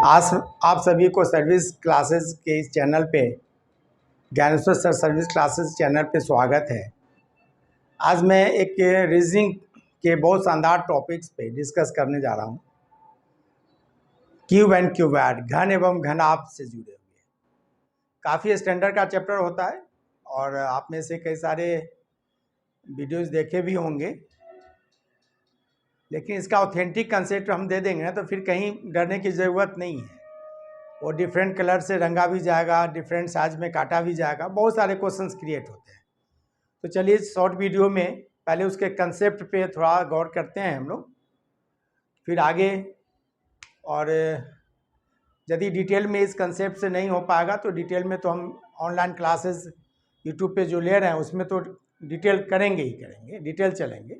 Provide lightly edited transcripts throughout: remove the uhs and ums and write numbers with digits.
आज आप सभी को सर्विस क्लासेस के इस चैनल पे Dnyaneshwar sir service classes channel पे स्वागत है। आज मैं एक रीजनिंग के बहुत शानदार टॉपिक्स पे डिस्कस करने जा रहा हूँ। क्यूब एंड क्यूबॉइड, घन एवं घनाभ से जुड़े हुए काफ़ी स्टैंडर्ड का चैप्टर होता है और आप में से कई सारे वीडियोस देखे भी होंगे, लेकिन इसका ऑथेंटिक कंसेप्ट हम दे देंगे ना तो फिर कहीं डरने की ज़रूरत नहीं है। वो डिफरेंट कलर से रंगा भी जाएगा, डिफरेंट साइज में काटा भी जाएगा, बहुत सारे क्वेश्चंस क्रिएट होते हैं। तो चलिए शॉर्ट वीडियो में पहले उसके कंसेप्ट पे थोड़ा गौर करते हैं हम लोग, फिर आगे। और यदि डिटेल में इस कंसेप्ट से नहीं हो पाएगा तो डिटेल में तो हम ऑनलाइन क्लासेस यूट्यूब पे जो ले रहे हैं उसमें तो डिटेल करेंगे ही करेंगे, डिटेल चलेंगे।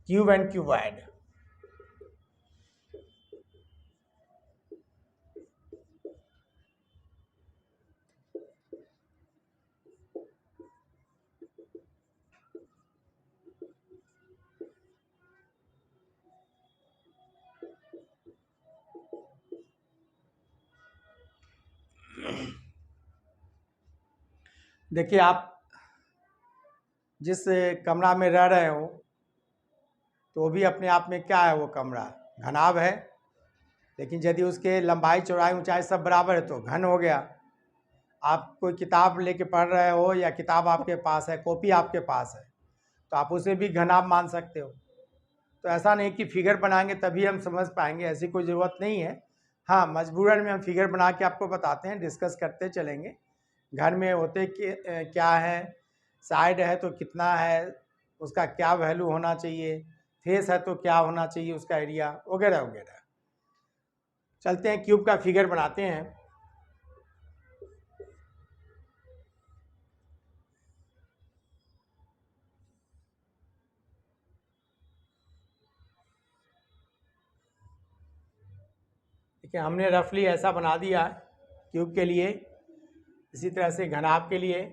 क्यूब एंड क्यूबॉइड, देखिए आप जिस कमरा में रह रहे हो तो वो भी अपने आप में क्या है, वो कमरा घनाभ है, लेकिन यदि उसके लंबाई चौड़ाई ऊंचाई सब बराबर है तो घन हो गया। आप कोई किताब लेके पढ़ रहे हो या किताब आपके पास है, कॉपी आपके पास है, तो आप उसे भी घनाभ मान सकते हो। तो ऐसा नहीं कि फिगर बनाएंगे तभी हम समझ पाएंगे, ऐसी कोई ज़रूरत नहीं है। हाँ, मजबूरन में हम फिगर बना के आपको बताते हैं, डिस्कस करते चलेंगे। घर में होते क्या है, साइड है तो कितना है, उसका क्या वैल्यू होना चाहिए, फेस है तो क्या होना चाहिए उसका एरिया, वगैरह वगैरह। चलते हैं क्यूब का फिगर बनाते हैं। देखिए हमने रफली ऐसा बना दिया क्यूब के लिए, इसी तरह से घनाभ के लिए।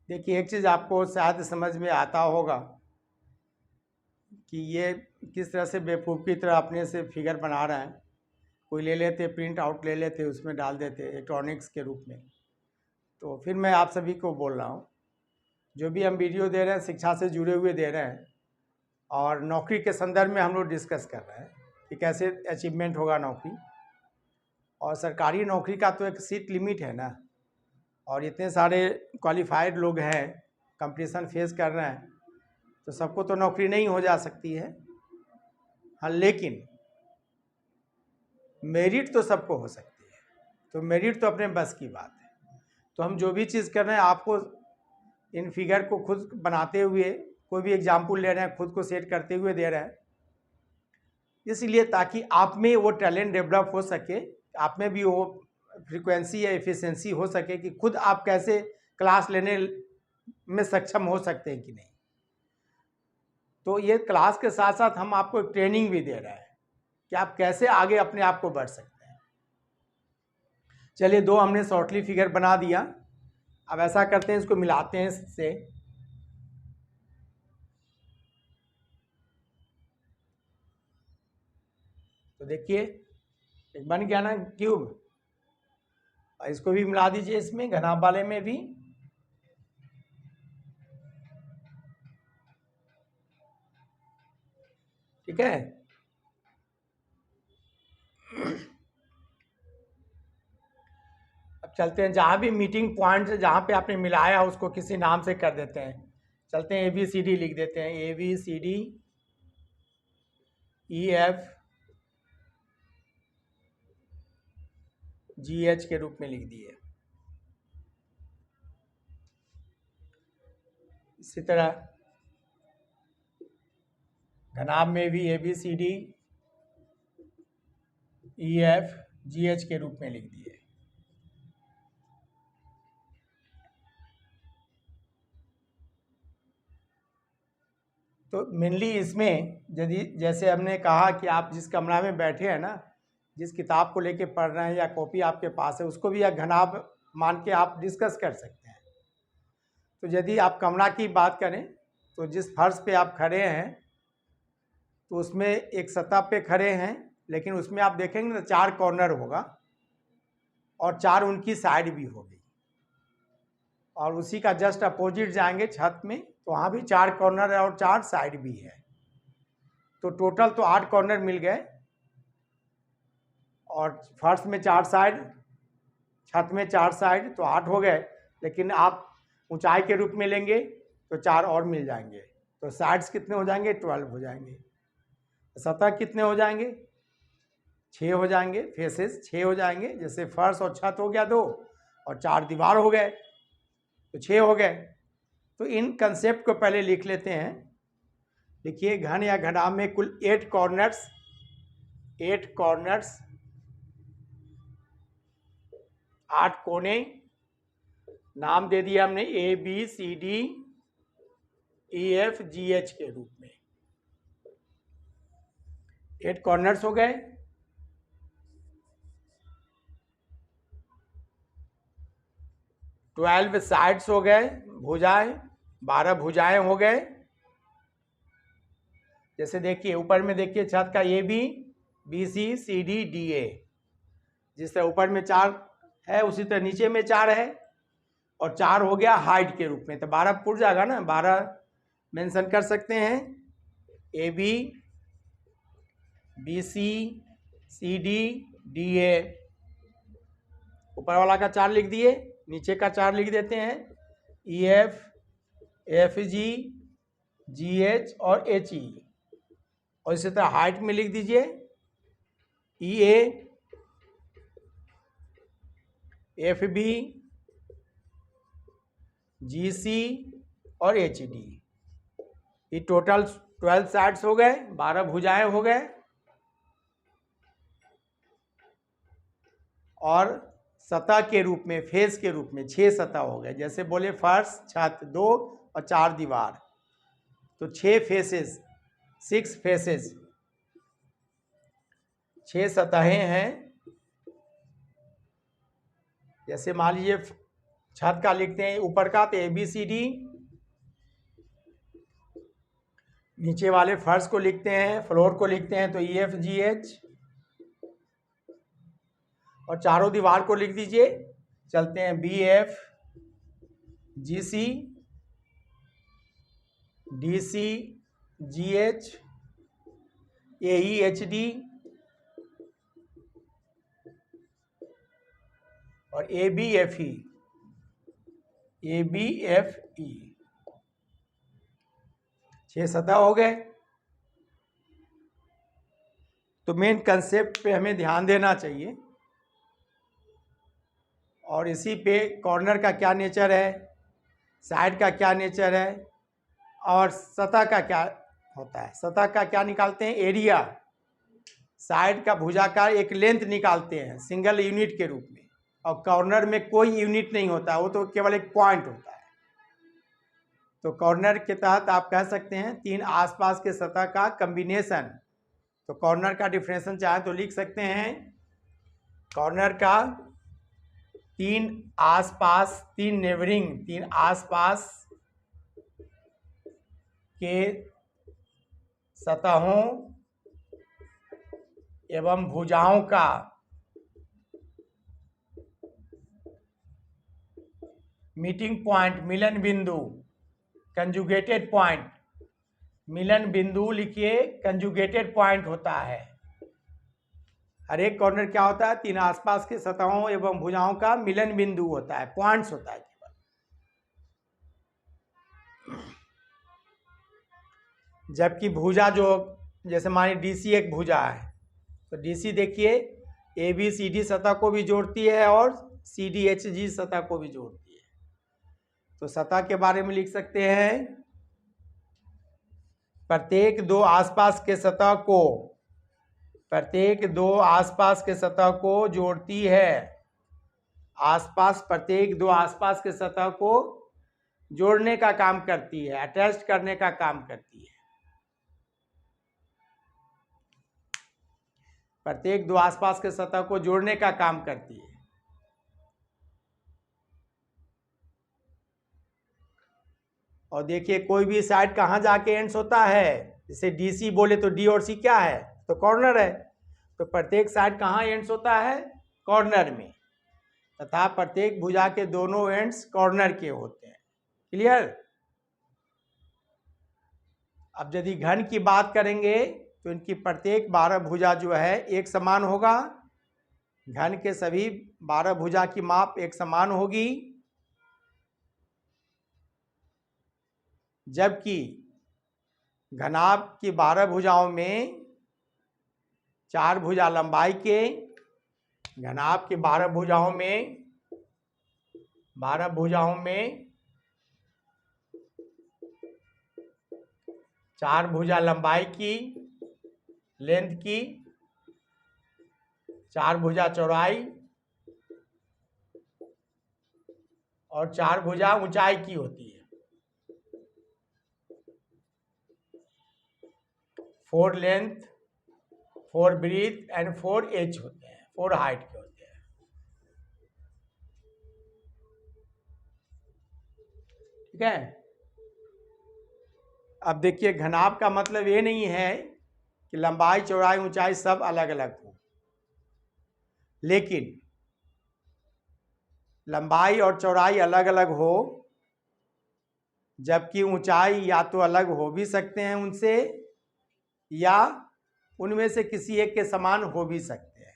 देखिए एक चीज़ आपको शायद समझ में आता होगा कि ये किस तरह से बेवकूफ़ की तरह अपने से फिगर बना रहे हैं। कोई ले लेते, प्रिंट आउट ले लेते, उसमें डाल देते इलेक्ट्रॉनिक्स के रूप में। तो फिर मैं आप सभी को बोल रहा हूँ, जो भी हम वीडियो दे रहे हैं शिक्षा से जुड़े हुए दे रहे हैं और नौकरी के संदर्भ में हम लोग डिस्कस कर रहे हैं कि कैसे अचीवमेंट होगा नौकरी। और सरकारी नौकरी का तो एक सीट लिमिट है ना, और इतने सारे क्वालिफाइड लोग हैं, कंपटीशन फेस कर रहे हैं, तो सबको तो नौकरी नहीं हो जा सकती है। हाँ, लेकिन मेरिट तो सबको हो सकती है, तो मेरिट तो अपने बस की बात है। तो हम जो भी चीज़ कर रहे हैं आपको इन फिगर को खुद बनाते हुए, कोई भी एग्जाम्पल ले रहे हैं, खुद को सेट करते हुए दे रहे हैं, इसलिए ताकि आप में वो टैलेंट डेवलप हो सके, आप में भी वो फ्रीक्वेंसी या एफिशिएंसी हो सके कि खुद आप कैसे क्लास लेने में सक्षम हो सकते हैं कि नहीं। तो ये क्लास के साथ साथ हम आपको एक ट्रेनिंग भी दे रहे हैं कि आप कैसे आगे अपने आप को बढ़ सकते हैं। चलिए दो हमने शॉर्टली फिगर बना दिया, अब ऐसा करते हैं इसको मिलाते हैं इससे। तो देखिए एक बन गया ना क्यूब, और इसको भी मिला दीजिए इसमें, घनाभ वाले में भी। ठीक है, अब चलते हैं जहाँ भी मीटिंग पॉइंट है, जहाँ पे आपने मिलाया उसको किसी नाम से कर देते हैं। चलते हैं ABCD लिख देते हैं, ABCD EF GH के रूप में लिख दिए। इसी तरह घनाभ में भी ABCD EF GH के रूप में लिख दिए। तो मेनली इसमें यदि जैसे हमने कहा कि आप जिस कमरा में बैठे हैं ना, जिस किताब को लेके पढ़ रहे हैं या कॉपी आपके पास है, उसको भी एक घनाभ मान के आप डिस्कस कर सकते हैं। तो यदि आप कमरा की बात करें तो जिस फर्श पे आप खड़े हैं तो उसमें एक सतह पे खड़े हैं, लेकिन उसमें आप देखेंगे तो 4 कॉर्नर होगा और 4 उनकी साइड भी होगी, और उसी का जस्ट अपोजिट जाएंगे छत में तो वहाँ भी 4 कॉर्नर है और 4 साइड भी है। तो टोटल तो 8 कॉर्नर मिल गए, और फर्श में 4 साइड, छत में 4 साइड, तो 8 हो गए। लेकिन आप ऊंचाई के रूप में लेंगे तो 4 और मिल जाएंगे, तो साइड्स कितने हो जाएंगे? 12 हो जाएंगे। सतह कितने हो जाएंगे? 6 हो जाएंगे, फेसेस 6 हो जाएंगे। जैसे फर्श और छत हो गया 2 और 4 दीवार हो गए, तो 6 हो गए। तो इन कंसेप्ट को पहले लिख लेते हैं। देखिए, घन या घनाभ में कुल 8 कॉर्नर्स, 8 कोने, नाम दे दिया हमने ABCD EF GH के रूप में। 8 कॉर्नर्स हो गए, 12 साइड्स हो गए, भुजाएं 12 भुजाएं हो गए। जैसे देखिए ऊपर में देखिए छत का AB BC CD DA, जिस तरह ऊपर में 4 है उसी तरह नीचे में 4 है, और 4 हो गया हाइट के रूप में, तो 12 पुर जाएगा ना, 12 मेंशन कर सकते हैं। AB BC CD DA, ऊपर वाला का 4 लिख दिए, नीचे का 4 लिख देते हैं, EF FG GH और HE, और इसी तरह हाइट में लिख दीजिए EA FB GC और HD। ये टोटल 12 साइड्स हो गए, 12 भुजाएं हो गए, और सतह के रूप में, फेस के रूप में 6 सतह हो गए। जैसे बोले फर्श, छत 2 और 4 दीवार, तो 6 फेसेस, 6 फेसेस, 6 सतहें हैं। जैसे मान लीजिए छत का लिखते हैं ऊपर का तो ABCD, नीचे वाले फर्श को लिखते हैं, फ्लोर को लिखते हैं तो EFGH, और चारों दीवार को लिख दीजिए, चलते हैं BF GC DC GH AE HD और ABFE ABFE। 6 सतह हो गए। तो मेन कंसेप्ट पे हमें ध्यान देना चाहिए, और इसी पे कॉर्नर का क्या नेचर है, साइड का क्या नेचर है, और सतह का क्या होता है। सतह का क्या निकालते हैं? एरिया। साइड का भुजाकार एक लेंथ निकालते हैं सिंगल यूनिट के रूप में, और कॉर्नर में कोई यूनिट नहीं होता, वो तो केवल एक पॉइंट होता है। तो कॉर्नर के तहत आप कह सकते हैं 3 आसपास के सतह का कॉम्बिनेशन। तो कॉर्नर का डिफरेंशिएशन चाहे तो लिख सकते हैं, कॉर्नर का 3 आसपास, 3 नेबरिंग, 3 आसपास के सतहों एवं भुजाओं का मीटिंग पॉइंट, मिलन बिंदु, कंजुगेटेड पॉइंट, मिलन बिंदु लिखिए, कंजुगेटेड पॉइंट होता है। हर एक कॉर्नर क्या होता है? 3 आसपास के सतहों एवं भुजाओं का मिलन बिंदु होता है, पॉइंट्स होता है केवल। जबकि भुजा जो, जैसे मानिए DC एक भुजा है, तो DC देखिए ABCD सतह को भी जोड़ती है और CDHG सतह को भी जोड़ती है। तो सतह के बारे में लिख सकते हैं, प्रत्येक 2 आसपास के सतह को, प्रत्येक 2 आसपास के सतह को जोड़ती है। आसपास, प्रत्येक 2 आसपास के सतह को जोड़ने का काम करती है, अटैच करने का काम करती है। प्रत्येक दो आसपास के सतह को जोड़ने का काम करती है। और देखिए कोई भी साइड कहाँ जाके एंड्स होता है, जैसे DC बोले तो D और C क्या है, तो कॉर्नर है। तो प्रत्येक साइड कहाँ एंड्स होता है, कॉर्नर में, तथा प्रत्येक भुजा के दोनों एंड्स कॉर्नर के होते हैं। क्लियर। अब यदि घन की बात करेंगे तो इनकी प्रत्येक 12 भुजा जो है एक समान होगा। घन के सभी 12 भुजा की माप एक समान होगी, जबकि घनाभ की 12 भुजाओं में 4 भुजा लंबाई के, घनाभ की 12 भुजाओं में 4 भुजा लंबाई की, लेंथ की, 4 भुजा चौड़ाई और 4 भुजा ऊंचाई की होती है। 4 लेंथ, 4 ब्रीथ एंड 4 एज होते हैं, 4 हाइट के होते हैं। ठीक है। अब देखिए घनाभ का मतलब ये नहीं है कि लंबाई चौड़ाई ऊंचाई सब अलग अलग हो, लेकिन लंबाई और चौड़ाई अलग अलग हो, जबकि ऊंचाई या तो अलग हो भी सकते हैं उनसे, या उनमें से किसी एक के समान हो भी सकते हैं।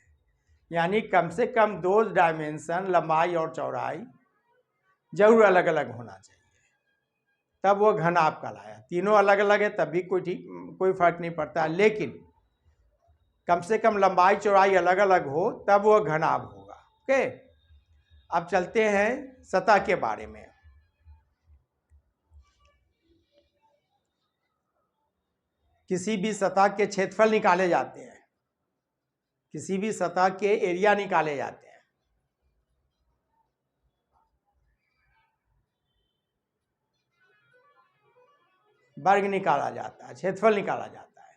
यानी कम से कम 2 डायमेंशन लंबाई और चौड़ाई जरूर अलग अलग होना चाहिए, तब वो घनाभ कहलाया। तीनों अलग अलग है तब भी कोई फर्क नहीं पड़ता, लेकिन कम से कम लंबाई चौड़ाई अलग अलग हो तब वो घनाभ होगा। ओके। अब चलते हैं सतह के बारे में। किसी भी सतह के क्षेत्रफल निकाले जाते हैं, किसी भी सतह के एरिया निकाले जाते हैं। वर्ग निकाला जाता है, क्षेत्रफल निकाला जाता है।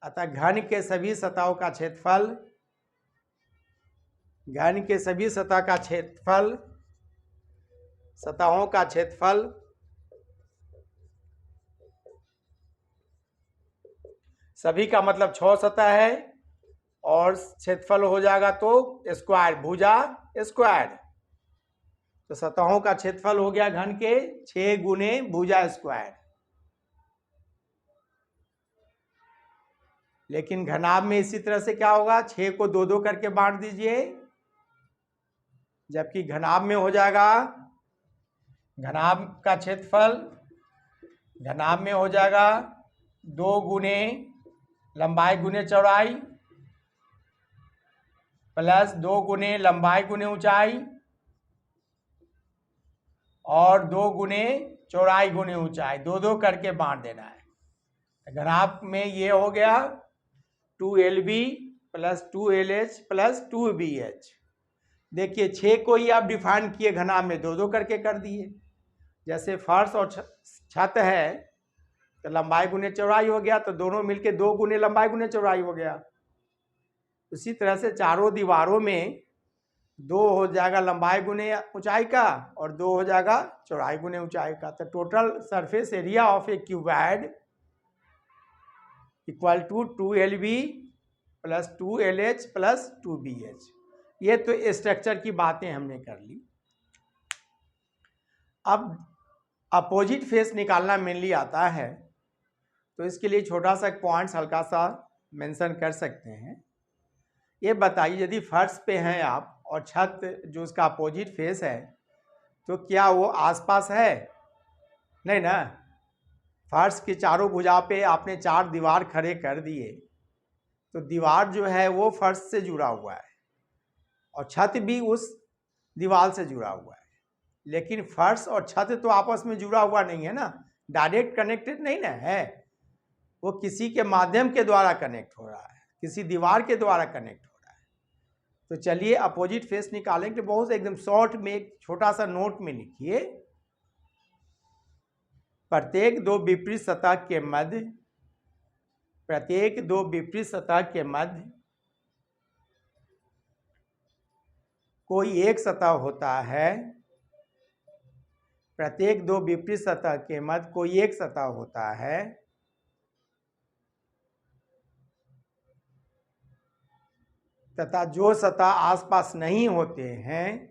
अतः घन के सभी सतहों का क्षेत्रफल, घन के सभी सतह का क्षेत्रफल, सतहों का क्षेत्रफल सभी का मतलब 6 सतह है, और क्षेत्रफल हो जाएगा तो स्क्वायर, भुजा स्क्वायर। तो सतहों का क्षेत्रफल हो गया घन के 6 गुने भुजा स्क्वायर। लेकिन घनाभ में इसी तरह से क्या होगा, 6 को 2-2 करके बांट दीजिए, जबकि घनाभ में हो जाएगा, घनाभ का क्षेत्रफल घनाभ में हो जाएगा 2 गुने लंबाई गुने चौड़ाई प्लस 2 गुने लंबाई गुने ऊंचाई और 2 गुने चौड़ाई गुने ऊंचाई, 2-2 करके बांट देना है। घनाभ में ये हो गया 2LB plus 2LH plus 2BH। देखिए 6 को ही आप डिफाइन किए, घनाभ में 2-2 करके कर दिए। जैसे फर्श और छत है तो लंबाई गुने चौड़ाई हो गया, तो दोनों मिलके 2 गुने लंबाई गुने चौड़ाई हो गया। उसी तरह से चारों दीवारों में 2 हो जाएगा लंबाई गुने ऊंचाई का और 2 हो जाएगा चौड़ाई गुने ऊंचाई का। तो total surface area of a cuboid equal to 2LB plus 2LH plus 2BH। ये तो स्ट्रक्चर की बातें हमने कर ली। अब अपोजिट फेस निकालना मेनली आता है, तो इसके लिए छोटा सा पॉइंट्स हल्का सा मेंशन कर सकते हैं। ये बताइए यदि फर्श पे हैं आप और छत जो उसका अपोजिट फेस है, तो क्या वो आसपास है? नहीं ना। फर्श की चारों भुजा पे आपने 4 दीवार खड़े कर दिए, तो दीवार जो है वो फर्श से जुड़ा हुआ है और छत भी उस दीवार से जुड़ा हुआ है। लेकिन फर्श और छत तो आपस में जुड़ा हुआ नहीं है ना, डायरेक्ट कनेक्टेड नहीं ना है, वो किसी के माध्यम के द्वारा कनेक्ट हो रहा है, किसी दीवार के द्वारा कनेक्ट हो रहा है। तो चलिए अपोजिट फेस निकालेंगे। बहुत एकदम शॉर्ट में एक छोटा सा नोट में लिखिए, प्रत्येक 2 विपरीत सतह के मध्य कोई एक सतह होता है, प्रत्येक दो विपरीत सतह के मध्य कोई एक सतह होता है तथा जो सतह आसपास नहीं होते हैं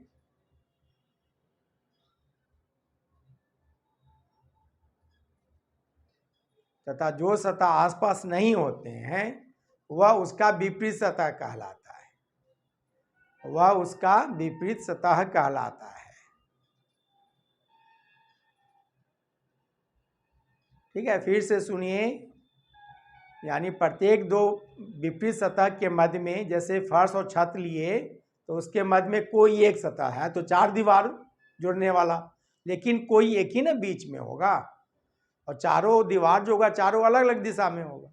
तथा जो सतह आसपास नहीं होते हैं वह उसका विपरीत सतह कहलाता है। वह उसका विपरीत सतह कहलाता है। ठीक है, फिर से सुनिए। यानी प्रत्येक दो विपरीत सतह के मध्य में, जैसे फर्श और छत लिए तो उसके मध्य में कोई एक सतह है तो चार दीवार जुड़ने वाला, लेकिन कोई एक ही ना बीच में होगा और चारों दीवार जो होगा चारों अलग अलग दिशा में होगा।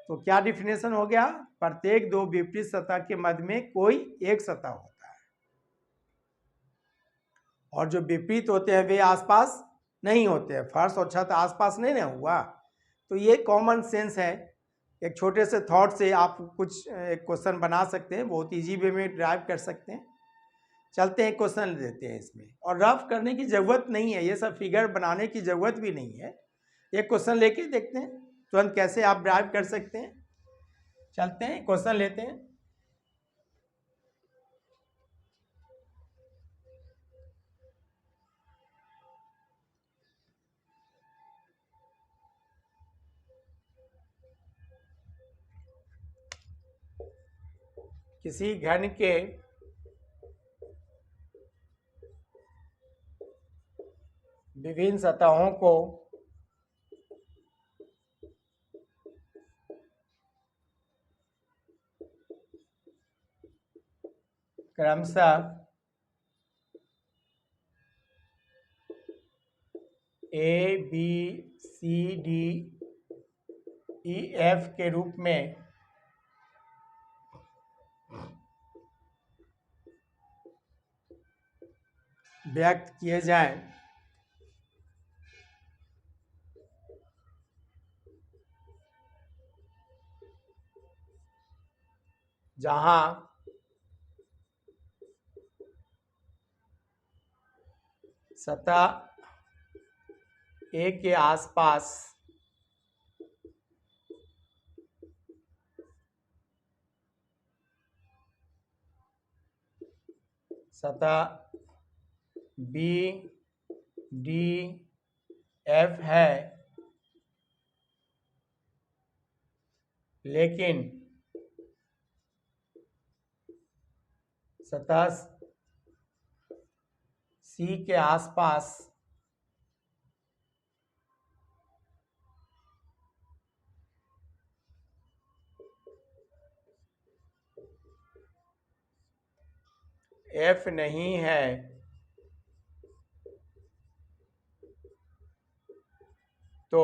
तो क्या डिफिनेशन हो गया? प्रत्येक दो विपरीत सतह के मध्य में कोई एक सतह होता है और जो विपरीत होते हैं वे आसपास नहीं होते हैं। फर्श और छत आसपास नहीं ना हुआ। तो ये कॉमन सेंस है। एक छोटे से थॉट से आप कुछ एक क्वेश्चन बना सकते हैं, बहुत इजी वे में ड्राइव कर सकते हैं। चलते हैं, क्वेश्चन देते हैं इसमें। और रफ करने की ज़रूरत नहीं है, ये सब फिगर बनाने की ज़रूरत भी नहीं है। एक क्वेश्चन लेके देखते हैं तुरंत कैसे आप ड्राइव कर सकते हैं। चलते हैं, क्वेश्चन लेते हैं। किसी घन के विभिन्न सतहों को क्रमशः A B C D E F के रूप में व्यक्त किए जाएं, जहां सतह ए के आसपास सतह बी डी एफ है, लेकिन सतह सी के आसपास एफ नहीं है, तो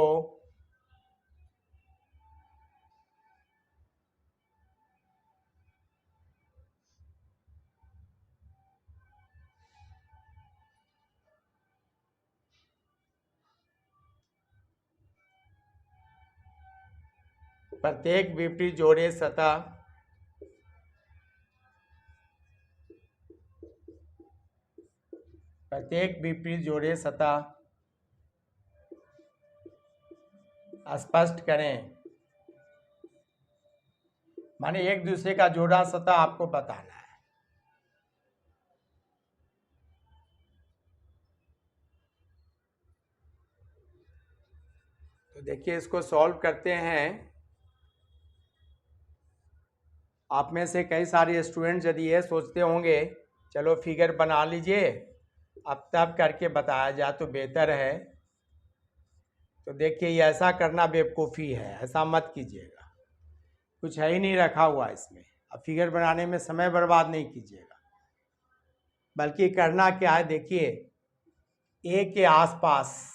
प्रत्येक विपरीत जोड़े सतह स्पष्ट करें। माने एक दूसरे का जोड़ा सतह आपको बताना है। तो देखिए, इसको सॉल्व करते हैं। आप में से कई सारे स्टूडेंट यदि ये सोचते होंगे चलो फिगर बना लीजिए, अब तब करके बताया जाए तो बेहतर है, तो देखिए ये ऐसा करना बेवकूफ़ी है, ऐसा मत कीजिएगा। कुछ है ही नहीं रखा हुआ इसमें। अब फिगर बनाने में समय बर्बाद नहीं कीजिएगा, बल्कि करना क्या है, देखिए ए के आसपास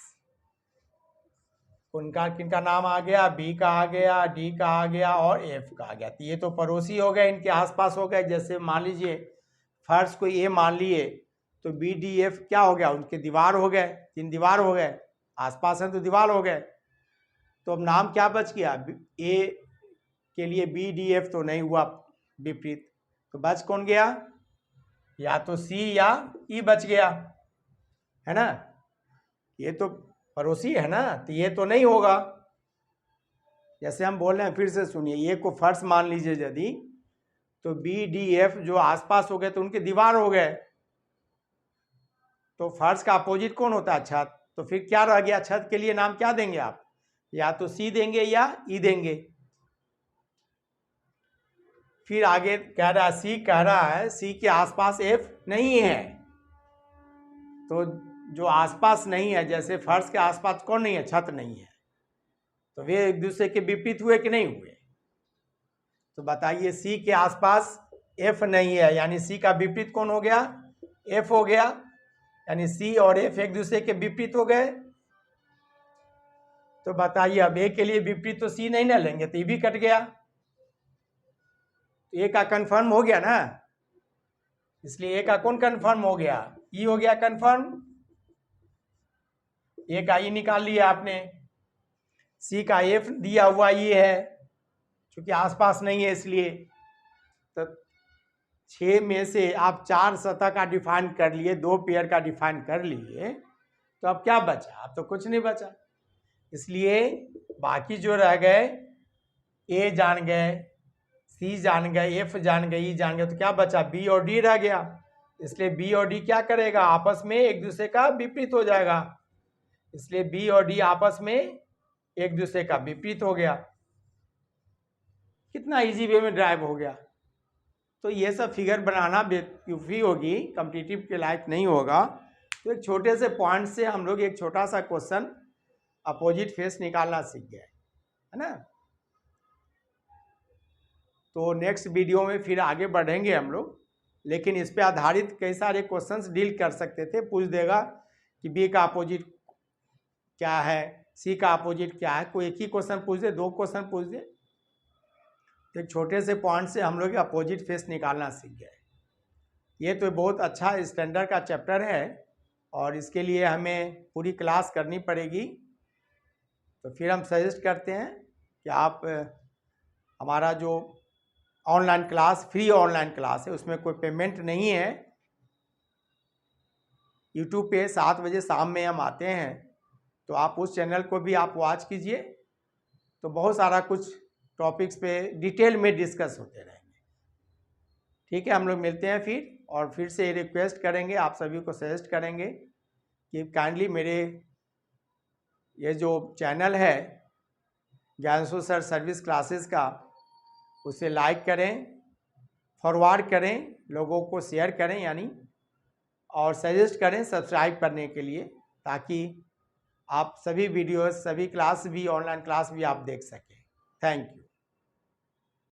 उनका किनका नाम आ गया, बी का आ गया, डी का आ गया और एफ का आ गया। तो ये तो पड़ोसी हो गए, इनके आसपास हो गए। जैसे मान लीजिए फर्श को ए मान लिए तो बी डी एफ क्या हो गया, उनके दीवार हो गए, तीन दीवार हो गए, आसपास हैं तो दीवार हो गए। तो अब नाम क्या बच गया, ए के लिए बी डी एफ तो नहीं हुआ विपरीत, तो बच कौन गया, या तो सी या ई बच गया, है ना। ये तो पड़ोसी है ना, तो ये तो नहीं होगा। जैसे हम बोल रहे हैं, फिर से सुनिए, ये को फर्श मान लीजिए यदि, तो बी डी एफ जो आसपास हो गए तो उनके दीवार हो गए, तो फर्श का अपोजिट कौन होता है? छत। तो फिर क्या रह गया? छत के लिए नाम क्या देंगे आप? या तो सी देंगे या ई देंगे। फिर आगे कह रहा है, सी कह रहा है सी के आसपास एफ नहीं है। तो जो आसपास नहीं है, जैसे फर्श के आसपास कौन नहीं है? छत नहीं है। तो वे एक दूसरे के विपरीत हुए कि नहीं हुए? तो बताइए, सी के आसपास एफ नहीं है, यानी सी का विपरीत कौन हो गया? एफ हो गया। यानी सी और एफ एक दूसरे के विपरीत हो गए। तो बताइए, अब ए के लिए विपरीत तो सी नहीं ना लेंगे, तो ये भी कट गया। ए का कंफर्म हो गया ना, इसलिए ए का कौन कंफर्म हो गया? ई हो गया कंफर्म। ए का ई निकाल लिया आपने। सी का एफ दिया हुआ ये है, क्योंकि आसपास नहीं है इसलिए। तो 6 में से आप 4 सतह का डिफाइन कर लिए, 2 पेयर का डिफाइन कर लिए, तो अब क्या बचा? अब तो कुछ नहीं बचा। इसलिए बाकी जो रह गए, ए जान गए, सी जान गए, एफ जान गए, ई जान गए, तो क्या बचा? बी और डी रह गया। इसलिए बी और डी क्या करेगा? आपस में एक दूसरे का विपरीत हो जाएगा। इसलिए बी और डी आपस में एक दूसरे का विपरीत हो गया। कितना इजी वे में ड्राइव हो गया। तो ये सब फिगर बनाना बेवकूफ़ी होगी, कॉम्पिटिटिव के लायक नहीं होगा। तो एक छोटे से पॉइंट से हम लोग एक छोटा सा क्वेश्चन अपोजिट फेस निकालना सीख गए, है ना। तो नेक्स्ट वीडियो में फिर आगे बढ़ेंगे हम लोग, लेकिन इस पे आधारित कई सारे क्वेश्चंस डील कर सकते थे। पूछ देगा कि बी का अपोजिट क्या है, सी का अपोजिट क्या है, कोई एक ही क्वेश्चन पूछ दे, 2 क्वेश्चन पूछ दे। एक छोटे से पॉइंट से हम लोग अपोजिट फेस निकालना सीख गए। ये तो बहुत अच्छा स्टैंडर्ड का चैप्टर है, और इसके लिए हमें पूरी क्लास करनी पड़ेगी। तो फिर हम सजेस्ट करते हैं कि आप हमारा जो online class, free online class है, उसमें कोई पेमेंट नहीं है। यूट्यूब पे 7 बजे शाम में हम आते हैं, तो आप उस चैनल को भी आप वॉच कीजिए। तो बहुत सारा कुछ टॉपिक्स पे डिटेल में डिस्कस होते रहेंगे। ठीक है, हम लोग मिलते हैं फिर, और फिर से रिक्वेस्ट करेंगे, आप सभी को सजेस्ट करेंगे कि काइंडली मेरे ये जो चैनल है ज्ञानशु सर सर्विस क्लासेस का, उसे लाइक करें, फॉरवर्ड करें, लोगों को शेयर करें यानी, और सजेस्ट करें सब्सक्राइब करने के लिए, ताकि आप सभी वीडियोस, सभी क्लास भी, ऑनलाइन क्लास भी आप देख सकें। Thank you.